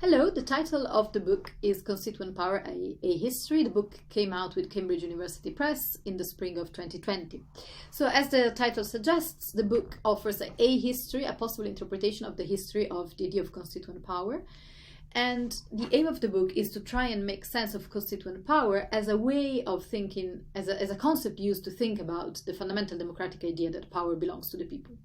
Hello, the title of the book is Constituent Power, a History. The book came out with Cambridge University Press in the spring of 2020. So as the title suggests, the book offers a history, a possible interpretation of the history of the idea of constituent power. And the aim of the book is to try and make sense of constituent power as a way of thinking, as a concept used to think about the fundamental democratic idea that power belongs to the people.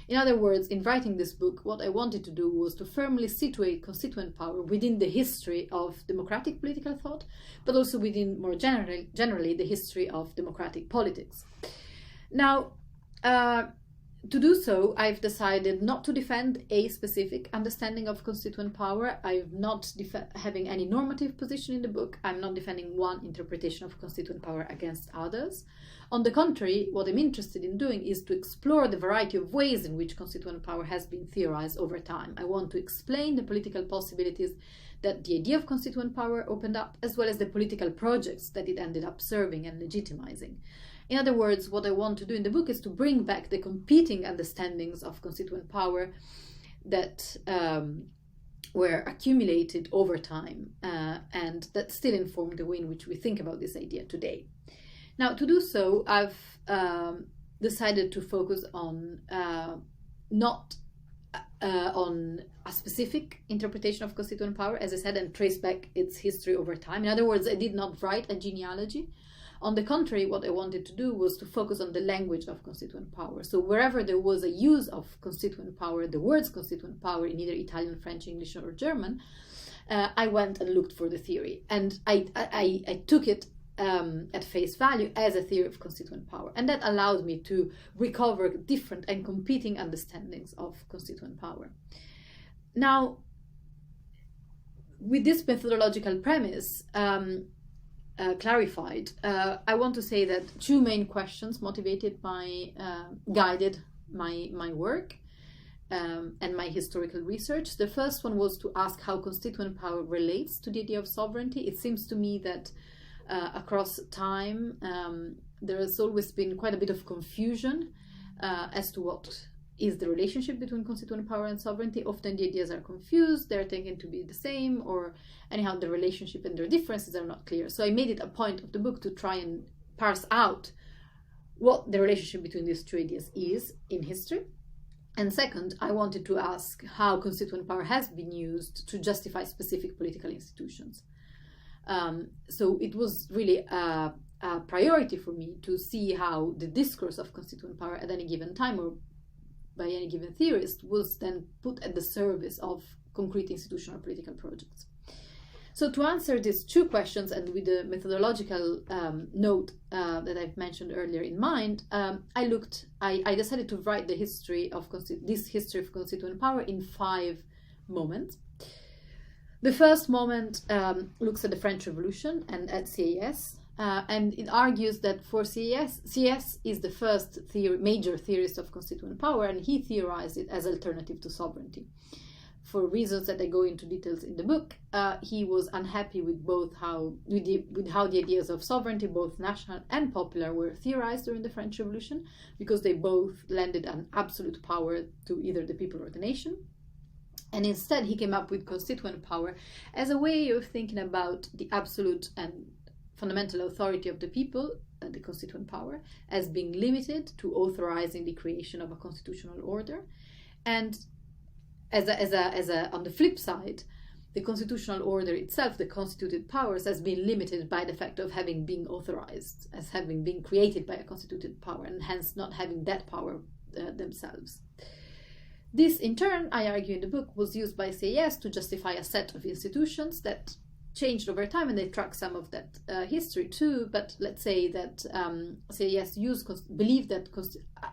In other words, in writing this book, what I wanted to do was to firmly situate constituent power within the history of democratic political thought, but also within, more generally, the history of democratic politics. Now, to do so, I've decided not to defend a specific understanding of constituent power. I'm not having any normative position in the book. I'm not defending one interpretation of constituent power against others. On the contrary, what I'm interested in doing is to explore the variety of ways in which constituent power has been theorized over time. I want to explain the political possibilities that the idea of constituent power opened up, as well as the political projects that it ended up serving and legitimizing. In other words, what I want to do in the book is to bring back the competing understandings of constituent power that were accumulated over time and that still inform the way in which we think about this idea today. Now, to do so, I've decided to focus on not on a specific interpretation of constituent power, as I said, and trace back its history over time. In other words, I did not write a genealogy. On the contrary, what I wanted to do was to focus on the language of constituent power. So wherever there was a use of constituent power, the words constituent power in either Italian, French, English, or German, I went and looked for the theory. And I took it at face value as a theory of constituent power. And that allowed me to recover different and competing understandings of constituent power. Now, with this methodological premise, clarified, I want to say that two main questions guided my work and my historical research. The first one was to ask how constituent power relates to the idea of sovereignty. It seems to me that across time there has always been quite a bit of confusion as to what is the relationship between constituent power and sovereignty. Often the ideas are confused, they're taken to be the same, or anyhow the relationship and their differences are not clear. So I made it a point of the book to try and parse out what the relationship between these two ideas is in history. And second, I wanted to ask how constituent power has been used to justify specific political institutions. So it was really a priority for me to see how the discourse of constituent power at any given time, or by any given theorist, was then put at the service of concrete institutional political projects. So to answer these two questions, and with the methodological note that I've mentioned earlier in mind, I decided to write the history of this history of constituent power in 5 moments. The first moment looks at the French Revolution and at Sieyès. And it argues that for Sieyès is the first major theorist of constituent power, and he theorized it as alternative to sovereignty. For reasons that I go into details in the book, he was unhappy with how the ideas of sovereignty, both national and popular, were theorized during the French Revolution, because they both lended an absolute power to either the people or the nation. And instead, he came up with constituent power as a way of thinking about the absolute and fundamental authority of the people, the constituent power, as being limited to authorizing the creation of a constitutional order. And on the flip side, the constitutional order itself, the constituted powers, has been limited by the fact of having been authorized, as having been created by a constituted power, and hence not having that power themselves. This, in turn, I argue in the book, was used by Sieyès to justify a set of institutions that changed over time, and they track some of that history too. But let's say that Sieyès believed that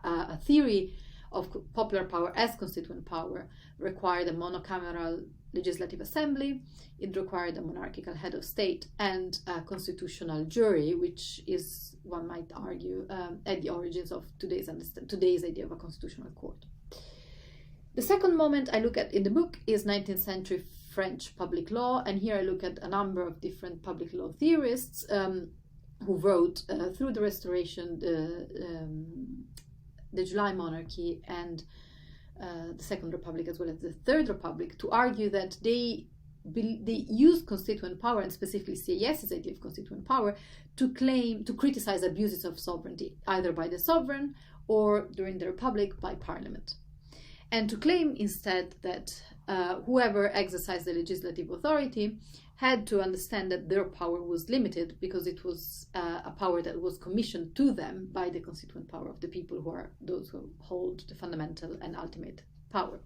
a theory of popular power as constituent power required a monocameral legislative assembly, it required a monarchical head of state, and a constitutional jury, which is, one might argue, at the origins of today's idea of a constitutional court. The second moment I look at in the book is 19th century French public law, and here I look at a number of different public law theorists who wrote through the Restoration, the July monarchy, and the Second Republic, as well as the Third Republic, to argue that they they used constituent power, and specifically Sieyès' idea of constituent power, to criticize abuses of sovereignty, either by the sovereign or, during the Republic, by parliament. And to claim instead that whoever exercised the legislative authority had to understand that their power was limited because it was a power that was commissioned to them by the constituent power of the people, who are those who hold the fundamental and ultimate power.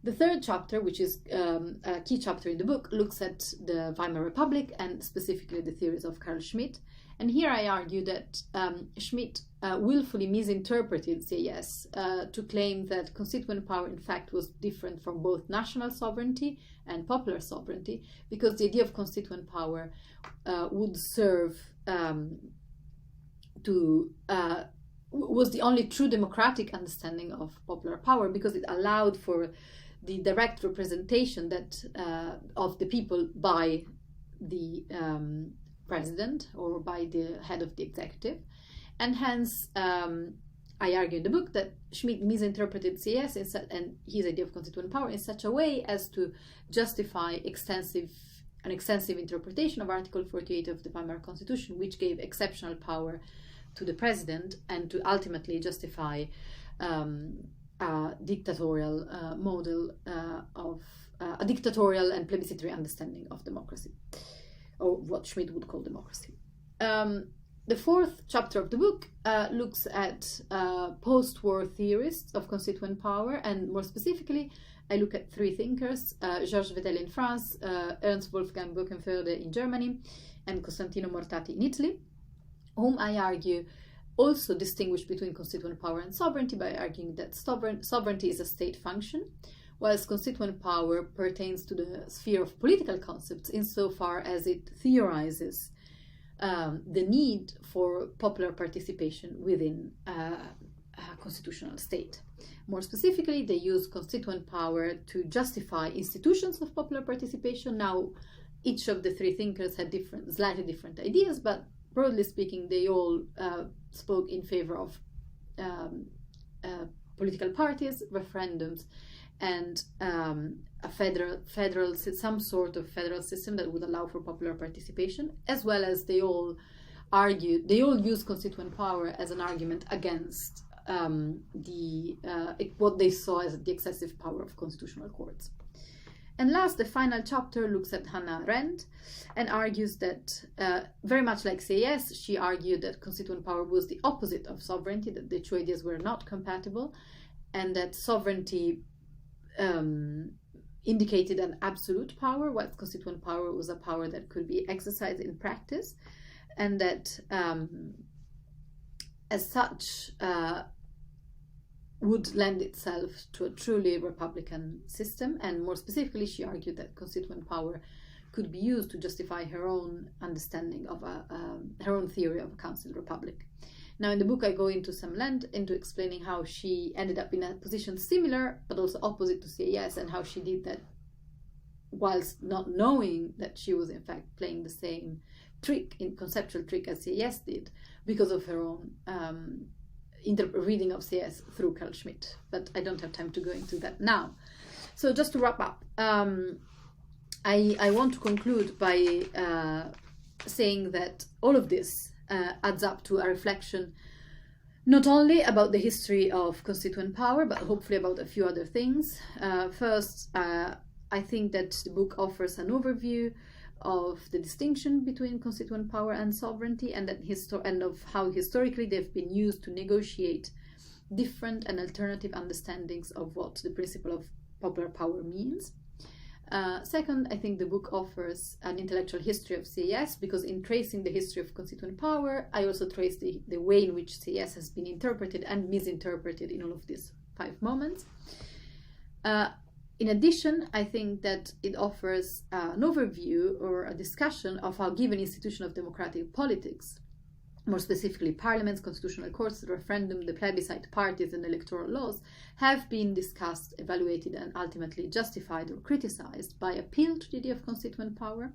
The third chapter, which is a key chapter in the book, looks at the Weimar Republic and specifically the theories of Carl Schmitt. And here I argue that Schmitt willfully misinterpreted Sieyès to claim that constituent power in fact was different from both national sovereignty and popular sovereignty, because the idea of constituent power would serve was the only true democratic understanding of popular power, because it allowed for the direct representation that of the people by the president or by the head of the executive. And hence, I argue in the book that Schmitt misinterpreted Sieyès and his idea of constituent power in such a way as to justify an extensive interpretation of Article 48 of the Weimar Constitution, which gave exceptional power to the president, and to ultimately justify a dictatorial model of a dictatorial and plebiscitary understanding of democracy, or what Schmitt would call democracy. The fourth chapter of the book looks at post-war theorists of constituent power, and more specifically, I look at three thinkers: Georges Vedel in France, Ernst Wolfgang Böckenförde in Germany, and Costantino Mortati in Italy, whom I argue also distinguish between constituent power and sovereignty by arguing that sovereignty is a state function, whilst constituent power pertains to the sphere of political concepts insofar as it theorizes the need for popular participation within a constitutional state. More specifically, they use constituent power to justify institutions of popular participation. Now, each of the three thinkers had slightly different ideas, but broadly speaking, they all spoke in favor of political parties, referendums, and some sort of federal system that would allow for popular participation, as well as they all use constituent power as an argument against what they saw as the excessive power of constitutional courts. And last, the final chapter looks at Hannah Arendt and argues that, very much like Sieyès, she argued that constituent power was the opposite of sovereignty, that the two ideas were not compatible, and that sovereignty indicated an absolute power, while constituent power was a power that could be exercised in practice, and that, as such, would lend itself to a truly republican system. And more specifically, she argued that constituent power could be used to justify her own understanding of her own theory of a council republic. Now, in the book, I go into some length into explaining how she ended up in a position similar but also opposite to Sieyès, and how she did that whilst not knowing that she was in fact playing the same conceptual trick as Sieyès did, because of her own reading of Sieyès through Carl Schmitt. But I don't have time to go into that now. So just to wrap up, I want to conclude by saying that all of this adds up to a reflection not only about the history of constituent power, but hopefully about a few other things. First, I think that the book offers an overview of the distinction between constituent power and sovereignty, and of how historically they've been used to negotiate different and alternative understandings of what the principle of popular power means. Second, I think the book offers an intellectual history of Sieyès, because in tracing the history of constituent power, I also trace the way in which Sieyès has been interpreted and misinterpreted in all of these 5 moments. In addition, I think that it offers an overview or a discussion of how given institution of democratic politics, more specifically parliaments, constitutional courts, the referendum, the plebiscite, parties, and electoral laws, have been discussed, evaluated, and ultimately justified or criticized by appeal to the idea of constituent power.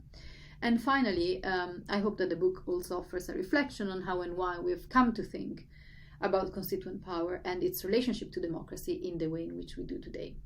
And finally, I hope that the book also offers a reflection on how and why we've come to think about constituent power and its relationship to democracy in the way in which we do today.